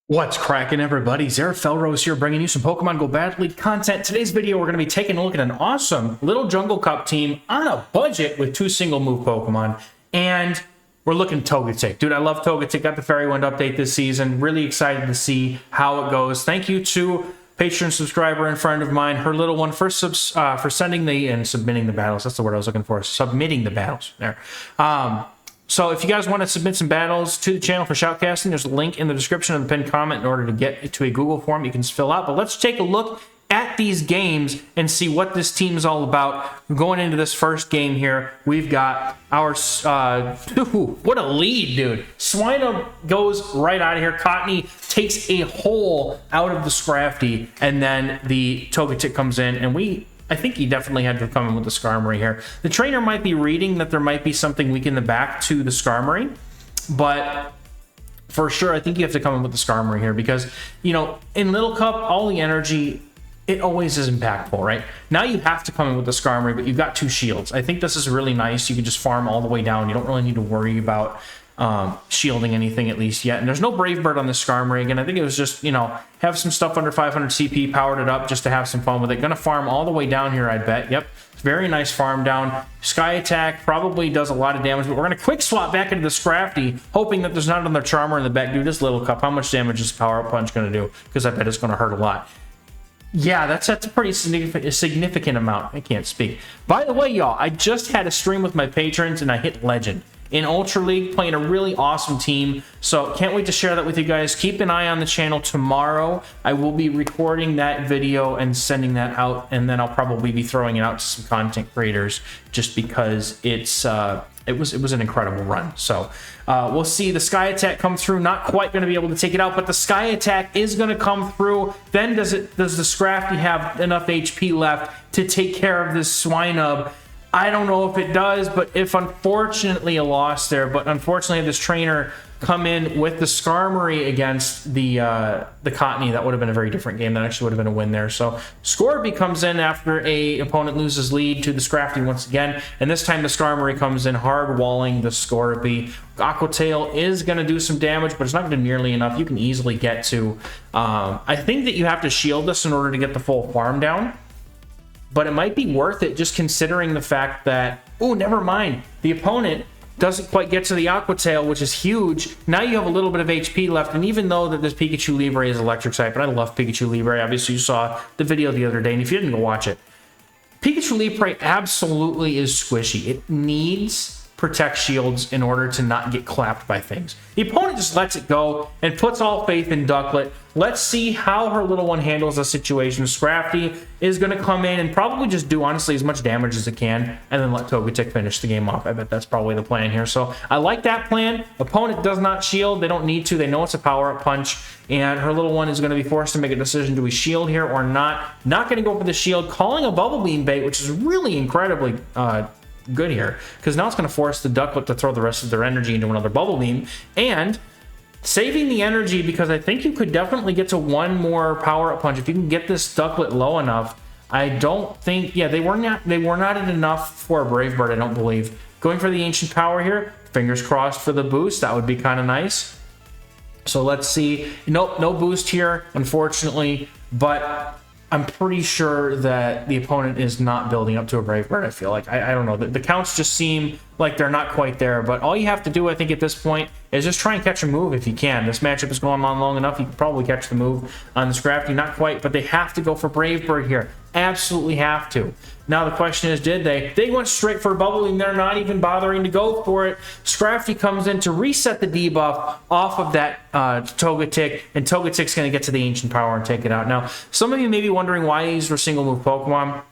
What's cracking, everybody? XehrFelrose here, bringing you some Pokemon Go Battle League content. Today's video, we're going to be taking a look at an awesome little Jungle Cup team on a budget with 2 single-move Pokemon, and we're looking at Togetic. Dude, I love Togetic. Got the Fairy Wind update this season. Really excited to see how it goes. Thank you to Patreon subscriber and friend of mine, her little one, for sending and submitting the battles. That's the word I was looking for. Submitting the battles. There. So if you guys want to submit some battles to the channel for shoutcasting, there's a link in the description of the pinned comment in order to get to a Google form you can fill out. But let's take a look at these games and see what this team is all about. Going into this first game here, we've got our... what a lead, dude. Swinub goes right out of here. Cottonee takes a hole out of the Scrafty, and then the Togetic comes in, and I think he definitely had to come in with the Skarmory here. The trainer might be reading that there might be something weak in the back to the Skarmory, but for sure, I think you have to come in with the Skarmory here because, you know, in Little Cup, all the energy, it always is impactful, right? Now you have to come in with the Skarmory, but you've got 2 shields. I think this is really nice. You can just farm all the way down. You don't really need to worry about shielding anything at least yet. And there's no Brave Bird on the Skarmory. Again, I think it was just, you know, have some stuff under 500 CP, powered it up just to have some fun with it. Gonna farm all the way down here, I bet. Yep, very nice farm down. Sky Attack probably does a lot of damage, but we're gonna quick swap back into the Scrafty, hoping that there's not another Charmer in the back. Dude, this Little Cup, how much damage is Power Up Punch gonna do? Because I bet it's gonna hurt a lot. Yeah, that's a pretty significant amount. I can't speak. By the way, y'all, I just had a stream with my patrons and I hit Legend in Ultra League, playing a really awesome team. So can't wait to share that with you guys. Keep an eye on the channel tomorrow. I will be recording that video and sending that out, and then I'll probably be throwing it out to some content creators just because it was an incredible run. So we'll see the Sky Attack come through. Not quite going to be able to take it out, but the Sky Attack is going to come through. Then does the Scrafty have enough HP left to take care of this Swinub? I don't know if it does, but if unfortunately a loss there, but unfortunately this trainer come in with the Skarmory against the Cottonee, that would have been a very different game. That actually would have been a win there. So Scorby comes in after a opponent loses lead to the Scrafty once again, and this time the Skarmory comes in hard walling the Scorby. Aqua Tail is going to do some damage, but it's not going to nearly enough. You can easily get to... I think that you have to shield this in order to get the full farm down. But it might be worth it just considering the fact that, oh, never mind, the opponent doesn't quite get to the Aqua Tail, which is huge. Now you have a little bit of HP left, and even though that this Pikachu Libre is electric type, and I love Pikachu Libre, obviously you saw the video the other day, and if you didn't go watch it, Pikachu Libre absolutely is squishy. It needs protect shields in order to not get clapped by things. The opponent just lets it go and puts all faith in Ducklet. Let's see how her little one handles the situation. Scrafty is going to come in and probably just do, honestly, as much damage as it can, and then let Togetic finish the game off. I bet that's probably the plan here. So I like that plan. Opponent does not shield. They don't need to. They know it's a power-up punch, and her little one is going to be forced to make a decision. Do we shield here or not? Not going to go for the shield. Calling a Bubble Beam bait, which is really incredibly... good here, because now it's going to force the Ducklet to throw the rest of their energy into another Bubble Beam, and saving the energy, because I think you could definitely get to one more power-up punch if you can get this Ducklet low enough. I don't think, yeah, they were not at enough for a Brave Bird, I don't believe. Going for the Ancient Power here, fingers crossed for the boost, that would be kind of nice. So let's see. Nope, no boost here, unfortunately, but I'm pretty sure that the opponent is not building up to a Brave Bird, I feel like. I don't know. The counts just seem like they're not quite there, but all you have to do, I think, at this point is just try and catch a move if you can. This matchup is going on long enough. You can probably catch the move on the Scrafty. Not quite, but they have to go for Brave Bird here. Absolutely have to. Now the question is, did they? They went straight for Bubble Beam. They're not even bothering to go for it. Scrafty comes in to reset the debuff off of that Togetic, and Togetic's going to get to the Ancient Power and take it out. Now, some of you may be wondering why these were single-move Pokemon.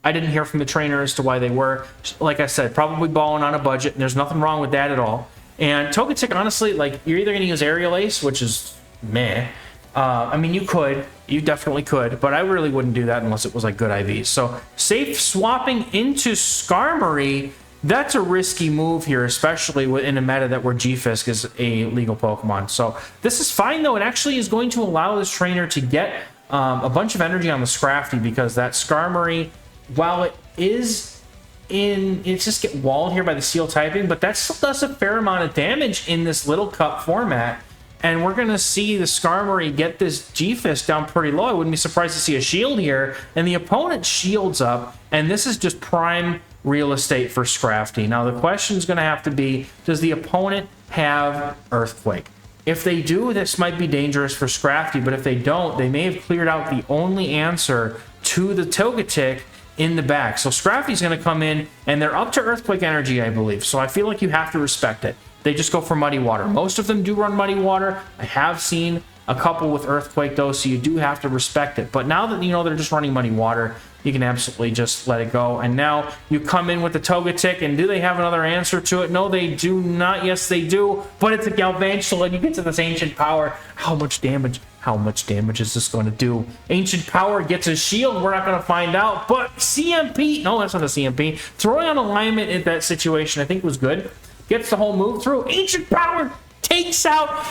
I didn't hear from the trainer as to why they were. Like I said, probably balling on a budget, and there's nothing wrong with that at all. And Togetic, honestly, like, you're either going to use Aerial Ace, which is meh. I mean, you definitely could, but I really wouldn't do that unless it was like good IVs. So safe swapping into Skarmory, that's a risky move here, especially in a meta that where G-Fisk is a legal Pokemon. So this is fine, though. It actually is going to allow this trainer to get a bunch of energy on the Scrafty, because that Skarmory, while it is it's just get walled here by the Seal typing, but that still does a fair amount of damage in this Little Cup format. And we're going to see the Skarmory get this G-Fist down pretty low. I wouldn't be surprised to see a shield here. And the opponent shields up, and this is just prime real estate for Scrafty. Now, the question is going to have to be, does the opponent have Earthquake? If they do, this might be dangerous for Scrafty, but if they don't, they may have cleared out the only answer to the Togetic in the back. So Scrafty's going to come in, and they're up to Earthquake energy, I believe. So I feel like you have to respect it. They just go for Muddy Water. Most of them do run Muddy Water. I have seen a couple with Earthquake, though, so you do have to respect it. But now that you know they're just running Muddy Water, you can absolutely just let it go. And now you come in with the Togetic, and do they have another answer to it? No, they do not. Yes, they do. But it's a Galvantula, and you get to this Ancient Power. How much damage? How much damage is this going to do? Ancient Power gets a shield. We're not going to find out. But CMP. No, that's not a CMP. Throwing on alignment in that situation, I think, was good. Gets the whole move through. Ancient Power takes out.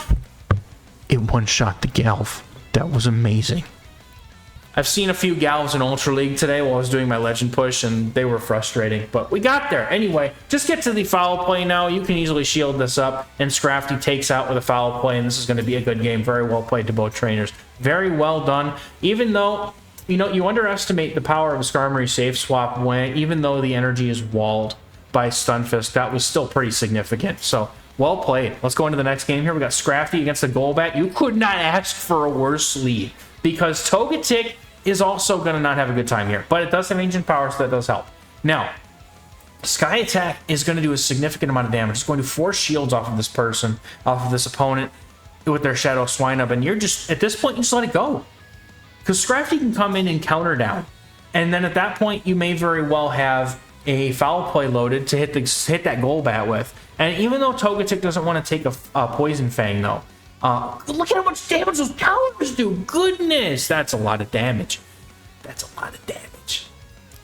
It one-shot the Galv. That was amazing. I've seen a few Galvs in Ultra League today while I was doing my Legend push, and they were frustrating, but we got there. Anyway, just get to the foul play now. You can easily shield this up, and Scrafty takes out with a foul play, and this is going to be a good game. Very well played to both trainers. Very well done. Even though, you know, you underestimate the power of a Skarmory safe swap when, even though the energy is walled by Stunfisk, that was still pretty significant. So, well played. Let's go into the next game here. We got Scrafty against the Golbat. You could not ask for a worse lead, because Togetic is also going to not have a good time here. But it does have Ancient Power, so that does help. Now, Sky Attack is going to do a significant amount of damage. It's going to force shields off of this person, off of this opponent, with their Shadow Swinub. And you're just, at this point, you just let it go. Because Scrafty can come in and counter down. And then at that point, you may very well have a Foul Play loaded to hit that Golbat with. And even though Togetic doesn't want to take a Poison Fang, though, look at how much damage those counters do. Goodness, that's a lot of damage. That's a lot of damage.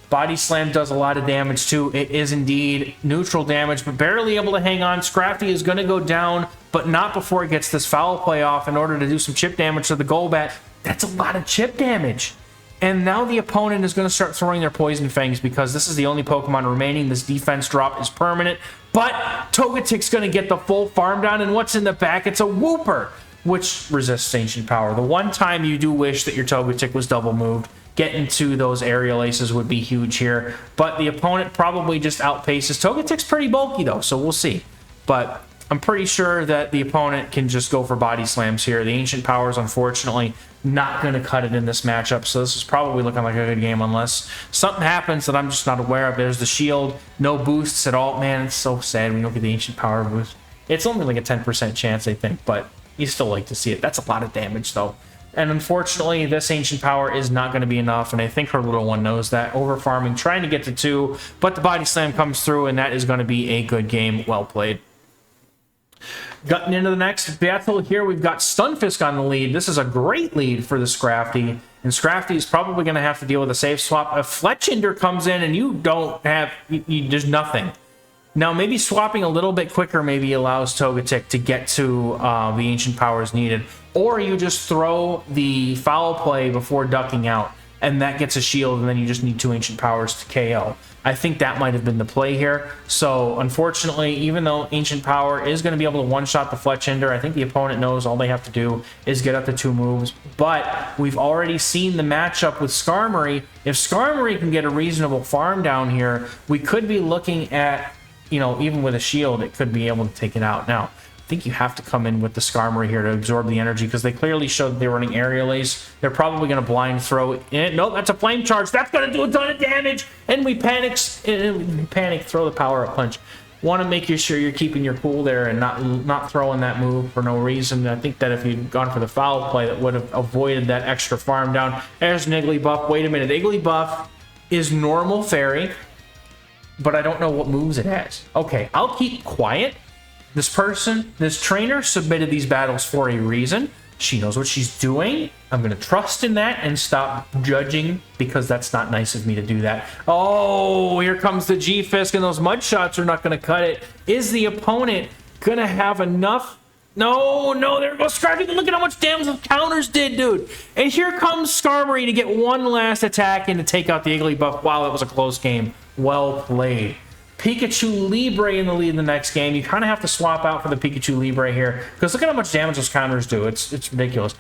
Body Slam does a lot of damage too. It is indeed neutral damage, but barely able to hang on. Scrafty is going to go down, but not before it gets this Foul Play off in order to do some chip damage to the Golbat. That's a lot of chip damage. And now the opponent is going to start throwing their Poison Fangs, because this is the only Pokemon remaining. This defense drop is permanent. But Togetic's going to get the full farm down, and what's in the back? It's a Wooper, which resists Ancient Power. The one time you do wish that your Togetic was double moved, getting to those Aerial Aces would be huge here. But the opponent probably just outpaces. Togetic's pretty bulky, though, so we'll see. But I'm pretty sure that the opponent can just go for Body Slams here. The Ancient Power is unfortunately not going to cut it in this matchup, so this is probably looking like a good game unless something happens that I'm just not aware of. There's the shield, no boosts at all. Man, it's so sad when you don't get the Ancient Power boost. It's only like a 10% chance, I think, but you still like to see it. That's a lot of damage, though. And unfortunately, this Ancient Power is not going to be enough, and I think her little one knows that. Over-farming, trying to get to 2, but the Body Slam comes through, and that is going to be a good game. Well played. Getting into the next battle here, we've got Stunfisk on the lead. This is a great lead for the Scrafty, and Scrafty is probably going to have to deal with a safe swap. If Fletchinder comes in and you don't have, there's nothing. Now, maybe swapping a little bit quicker maybe allows Togetic to get to the Ancient Powers needed, or you just throw the Foul Play before ducking out, and that gets a shield, and then you just need 2 Ancient Powers to KO. I think that might have been the play here. So, unfortunately, even though Ancient Power is going to be able to one-shot the Fletchinder, I think the opponent knows all they have to do is get up to 2 moves. But we've already seen the matchup with Skarmory. If Skarmory can get a reasonable farm down here, we could be looking at, you know, even with a shield, it could be able to take it out. Now, I think you have to come in with the Skarmory here to absorb the energy, because they clearly showed that they're running Aerial Ace. They're probably going to blind throw it. Nope, that's a Flame Charge. That's going to do a ton of damage. And we panic, throw the Power-Up Punch. Want to make sure you're keeping your cool there and not throwing that move for no reason. I think that if you'd gone for the Foul Play, that would have avoided that extra farm down. There's an Igglybuff. Wait a minute. Igglybuff is normal Fairy, but I don't know what moves it has. Okay, I'll keep quiet. This trainer submitted these battles for a reason. She knows what she's doing. I'm going to trust in that and stop judging, because that's not nice of me to do that. Oh, here comes the G-Fisk, and those Mud Shots are not going to cut it. Is the opponent going to have enough? No, there goes Skarmory. Look at how much damage the counters did, dude. And here comes Skarmory to get one last attack and to take out the Igglybuff. Wow, that was a close game. Well played. Pikachu Libre in the lead in the next game. You kind of have to swap out for the Pikachu Libre here, because look at how much damage those counters do. It's ridiculous.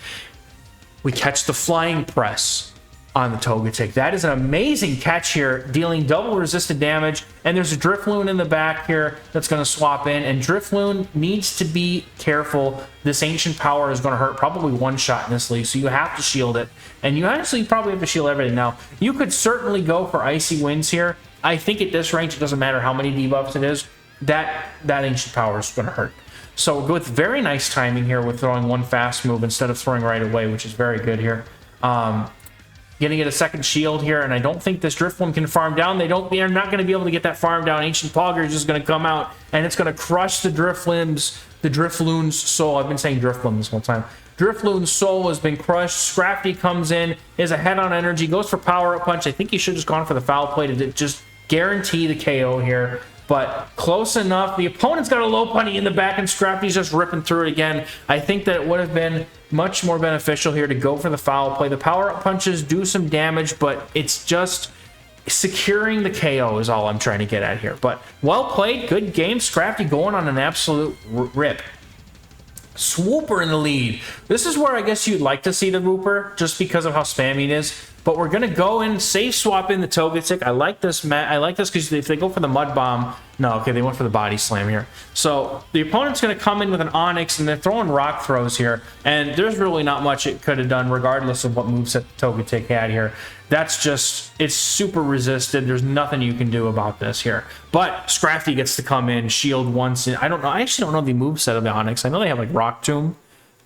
We catch the Flying Press on the Togetic. That is an amazing catch here, dealing double resisted damage. And there's a Drifloon in the back here that's going to swap in. And Drifloon needs to be careful. This Ancient Power is going to hurt probably one shot in this league, so you have to shield it. And you actually probably have to shield everything. Now, you could certainly go for Icy Winds here. I think at this range, it doesn't matter how many debuffs it is, that Ancient Power is going to hurt. So with very nice timing here with throwing one fast move instead of throwing right away, which is very good here. Gonna get a second shield here, and I don't think this Drifloon can farm down. They're not going to be able to get that farm down. Ancient Pogger is just going to come out, and it's going to crush the Drifloon's soul. I've been saying Drifloon this whole time. Drifloon's soul has been crushed. Scrafty comes in, is ahead on energy, goes for Power-Up Punch. I think he should have just gone for the Foul Play to just guarantee the KO here. But close enough. The opponent's got a low punny in the back, and Scrafty's just ripping through it again. I think that it would have been much more beneficial here to go for the foul play. The power-up punches do some damage, but it's just securing the KO is all I'm trying to get at here. But well played, good game. Scrafty going on an absolute rip. Swooper in the lead. This is where I guess you'd like to see the Wooper, just because of how spammy it is. But we're going to go in, safe swap in the Togetic. I like this because if they go for the Mud Bomb... No, okay, they went for the Body Slam here. So the opponent's going to come in with an Onix, and they're throwing Rock Throws here. And there's really not much it could have done, regardless of what moveset the Togetic had here. That's just... It's super resisted. There's nothing you can do about this here. But Scrafty gets to come in, shield once. And I don't know. I actually don't know the moveset of the Onix. I know they have, like, Rock Tomb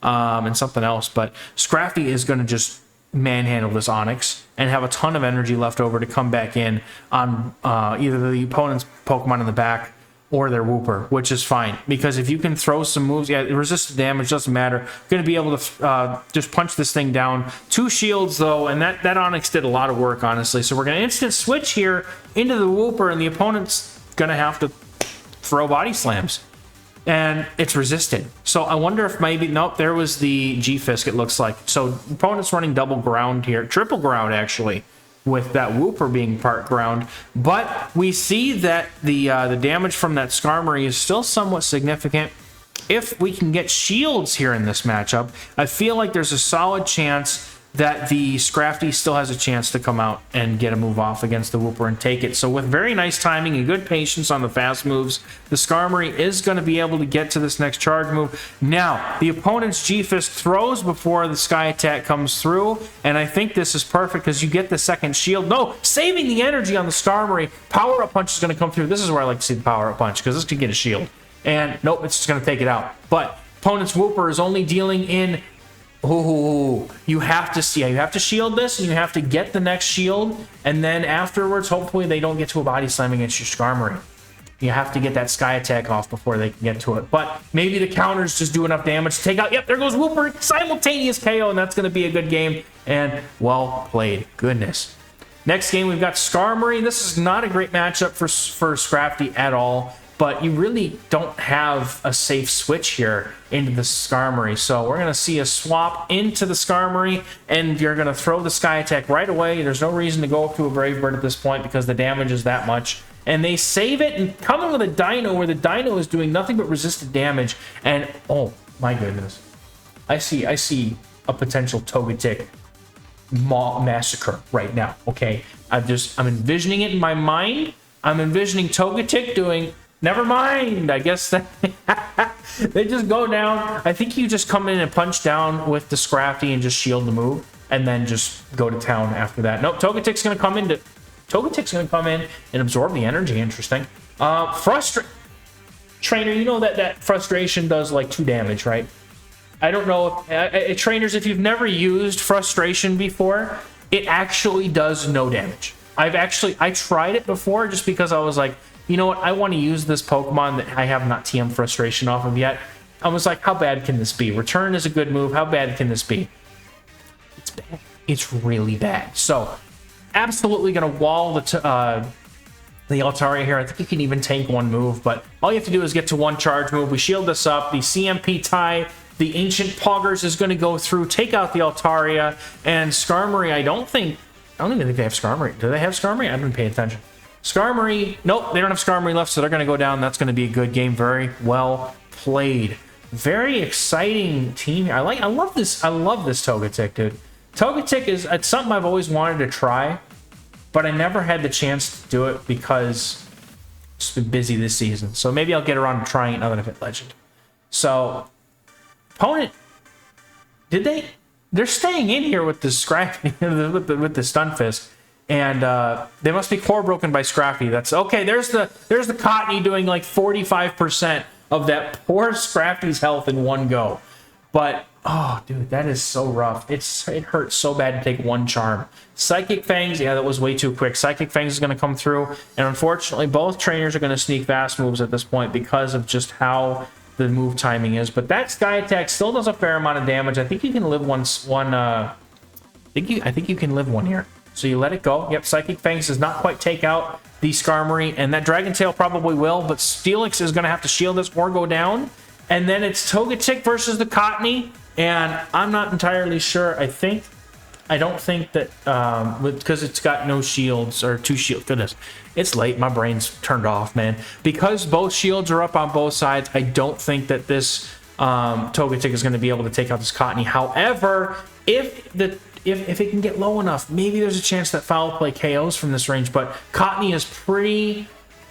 and something else. But Scrafty is going to just manhandle this Onix and have a ton of energy left over to come back in on either the opponent's Pokemon in the back or their Wooper, which is fine, because if you can throw some moves, yeah, resisted damage doesn't matter. Going to be able to just punch this thing down. 2 shields though, and that Onix did a lot of work, honestly. So we're going to instant switch here into the Wooper, and the opponent's going to have to throw Body Slams. And it's resisted. So I wonder if maybe... Nope, there was the G-Fisk, it looks like. So opponent's running double ground here. Triple ground, actually, with that Wooper being part ground. But we see that the damage from that Skarmory is still somewhat significant. If we can get shields here in this matchup, I feel like there's a solid chance that the Scrafty still has a chance to come out and get a move off against the Wooper and take it. So with very nice timing and good patience on the fast moves, the Skarmory is going to be able to get to this next charge move. Now, the opponent's G-Fisk throws before the Sky Attack comes through, and I think this is perfect because you get the second shield. No, saving the energy on the Skarmory. Power-Up Punch is going to come through. This is where I like to see the Power-Up Punch, because this could get a shield. And nope, it's just going to take it out. But opponent's Wooper is only dealing in... Ooh, you have to see. You have to shield this, and you have to get the next shield, and then afterwards, hopefully, they don't get to a Body Slam against your Skarmory. You have to get that Sky Attack off before they can get to it. But maybe the counters just do enough damage to take out. Yep, there goes Wooper. Simultaneous KO, and that's going to be a good game. And well played. Goodness. Next game, we've got Skarmory. This is not a great matchup for Scrafty at all. But you really don't have a safe switch here into the Skarmory. So we're going to see a swap into the Skarmory, and you're going to throw the Sky Attack right away. There's no reason to go up to a Brave Bird at this point because the damage is that much. And they save it and come in with a Dino, where the Dino is doing nothing but resisted damage. And, oh, my goodness. I see a potential Togetic massacre right now, okay? I'm envisioning it in my mind. I'm envisioning Togetic doing... Never mind. I guess that they just go down. I think you just come in and punch down with the Scrafty and just shield the move, and then just go to town after that. Nope, Togetic's going to come in and absorb the energy. Interesting. Trainer, you know that frustration does like 2 damage, right? I don't know if trainers, if you've never used frustration before, it actually does no damage. I tried it before just because I was like, you know what, I want to use this Pokemon that I have not TM Frustration off of yet. I was like, how bad can this be? Return is a good move. How bad can this be? It's bad. It's really bad. So, absolutely going to wall the Altaria here. I think you can even tank 1 move, but all you have to do is get to 1 charge move. We shield this up. The CMP tie, the Ancient Poggers is going to go through, take out the Altaria, and Skarmory, I don't even think they have Skarmory. Do they have Skarmory? I haven't paid attention. Skarmory, nope, they don't have Skarmory left, so they're going to go down. That's going to be a good game. Very well played. Very exciting team. I love this Togetic, dude. Togetic it's something I've always wanted to try, but I never had the chance to do it because it's been busy this season. So maybe I'll get around to trying it now that I've hit Legend. So, opponent, they're staying in here with the Scrappy, with the Stunfisk. And they must be core broken by Scrappy. That's okay. There's the Cottony doing like 45% of that poor Scrappy's health in one go. But oh, dude, that is so rough. It hurts so bad to take one charm. Psychic Fangs, yeah, that was way too quick. Psychic Fangs is going to come through, and unfortunately, both trainers are going to sneak fast moves at this point because of just how the move timing is. But that Sky Attack still does a fair amount of damage. I think you can live I think you can live one here. So you let it go. Yep, Psychic Fangs does not quite take out the Skarmory, and that Dragon Tail probably will, but Steelix is going to have to shield this or go down. And then it's Togetic versus the Cottony, and I'm not entirely sure. I don't think that, because it's got no shields, or 2 shields. Goodness, it's late. My brain's turned off, man. Because both shields are up on both sides, I don't think that this Togetic is going to be able to take out this Cottony. However, if it can get low enough, maybe there's a chance that Foul Play KOs from this range, but Cottony is pretty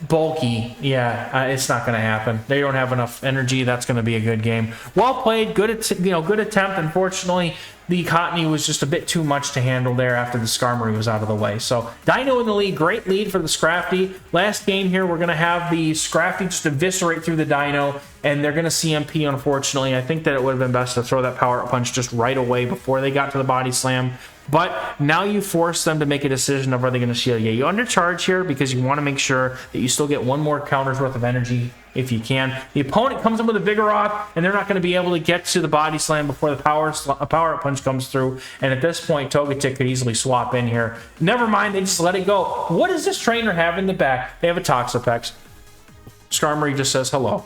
bulky. Yeah, it's not going to happen. They don't have enough energy. That's going to be a good game. Well played. Good attempt. Unfortunately, the Cottony was just a bit too much to handle there after the Skarmory was out of the way. So, Dino in the lead. Great lead for the Scrafty. Last game here, we're going to have the Scrafty just eviscerate through the Dino, and they're going to CMP, unfortunately. I think that it would have been best to throw that Power Up Punch just right away before they got to the Body Slam. But now you force them to make a decision of are they going to shield you. You undercharge here because you want to make sure that you still get one more counter's worth of energy if you can. The opponent comes in with a Vigoroth, and they're not going to be able to get to the Body Slam before the Power Up Punch comes through. And at this point, Togetic could easily swap in here. Never mind, they just let it go. What does this trainer have in the back? They have a Toxapex. Skarmory just says hello.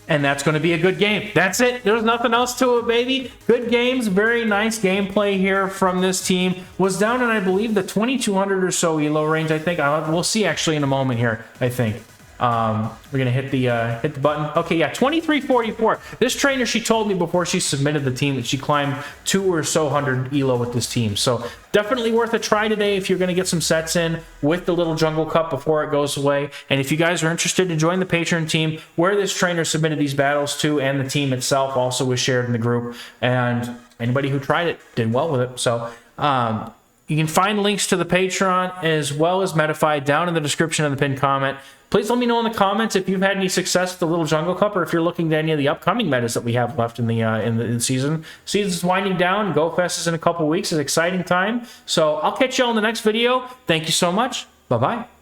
And that's going to be a good game. That's it. There's nothing else to it, baby. Good games. Very nice gameplay here from this team. Was down in, I believe, the 2200 or so elo range, I think. We'll see actually in a moment here, I think. We're going to hit the button. Okay, yeah, 2344. This trainer, she told me before she submitted the team that she climbed 2 or so hundred elo with this team. So definitely worth a try today if you're going to get some sets in with the little Jungle Cup before it goes away. And if you guys are interested to join the Patreon team where this trainer submitted these battles to, and the team itself also was shared in the group, and anybody who tried it did well with it. So you can find links to the Patreon as well as Metafy down in the description of the pinned comment. Please let me know in the comments if you've had any success with the Little Jungle Cup, or if you're looking to any of the upcoming metas that we have left in the season. Season's winding down. GoFest is in a couple weeks. It's an exciting time. So I'll catch you all in the next video. Thank you so much. Bye-bye.